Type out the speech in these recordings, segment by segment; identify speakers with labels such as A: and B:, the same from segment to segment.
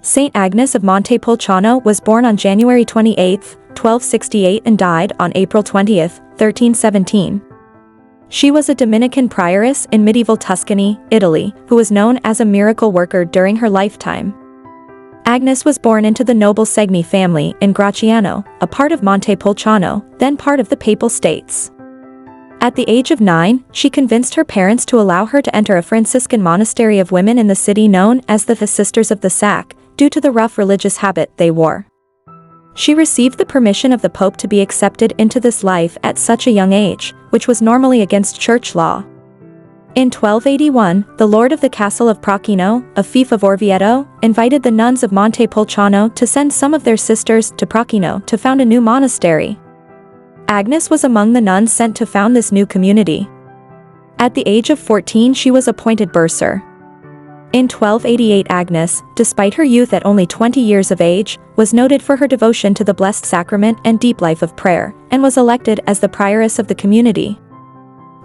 A: Saint Agnes of Montepulciano was born on January 28, 1268 and died on April 20, 1317. She was a Dominican prioress in medieval Tuscany, Italy, who was known as a miracle worker during her lifetime. Agnes was born into the noble Segni family in Gratiano, a part of Montepulciano, then part of the Papal States. At the age of 9, she convinced her parents to allow her to enter a Franciscan monastery of women in the city known as the Sisters of the Sack, due to the rough religious habit they wore. She received the permission of the Pope to be accepted into this life at such a young age, which was normally against church law. In 1281, the lord of the castle of Procchino, a fief of Orvieto, invited the nuns of Montepulciano to send some of their sisters to Procchino to found a new monastery. Agnes was among the nuns sent to found this new community. At the age of 14 she was appointed bursar. In 1288 Agnes, despite her youth at only 20 years of age, was noted for her devotion to the Blessed Sacrament and deep life of prayer, and was elected as the prioress of the community.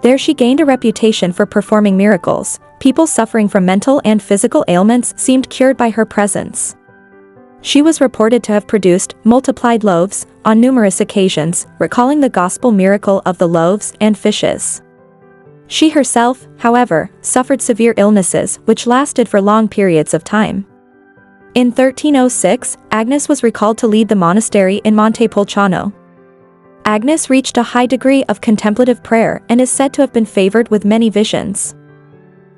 A: There she gained a reputation for performing miracles. People suffering from mental and physical ailments seemed cured by her presence. She was reported to have produced multiplied loaves on numerous occasions, recalling the gospel miracle of the loaves and fishes. She herself, however, suffered severe illnesses which lasted for long periods of time. In 1306, Agnes was recalled to lead the monastery in Montepulciano. Agnes reached a high degree of contemplative prayer and is said to have been favored with many visions.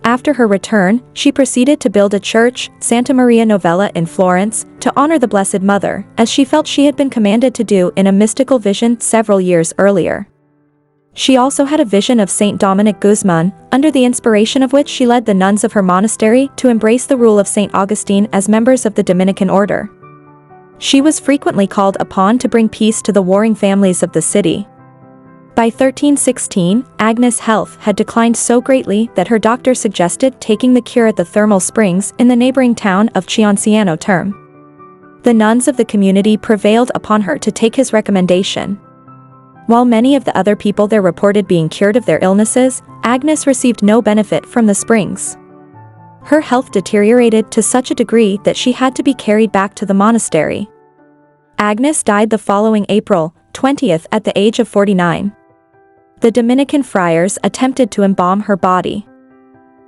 A: After her return, she proceeded to build a church, Santa Maria Novella in Florence, to honor the Blessed Mother, as she felt she had been commanded to do in a mystical vision several years earlier. She also had a vision of Saint Dominic Guzman, under the inspiration of which she led the nuns of her monastery to embrace the rule of Saint Augustine as members of the Dominican order. She was frequently called upon to bring peace to the warring families of the city. By 1316, Agnes' health had declined so greatly that her doctor suggested taking the cure at the thermal springs in the neighboring town of Cianciano Terme. The nuns of the community prevailed upon her to take his recommendation. While many of the other people there reported being cured of their illnesses, Agnes received no benefit from the springs. Her health deteriorated to such a degree that she had to be carried back to the monastery. Agnes died the following April 20th at the age of 49. The Dominican friars attempted to embalm her body.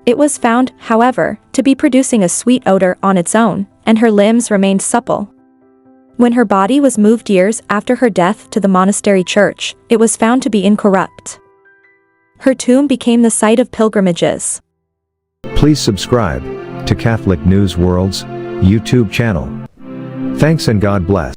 A: It was found, however, to be producing a sweet odor on its own, and her limbs remained supple. When her body was moved years after her death to the monastery church, it was found to be incorrupt. Her tomb became the site of pilgrimages.
B: Please subscribe to Catholic News World's YouTube channel. Thanks and God bless.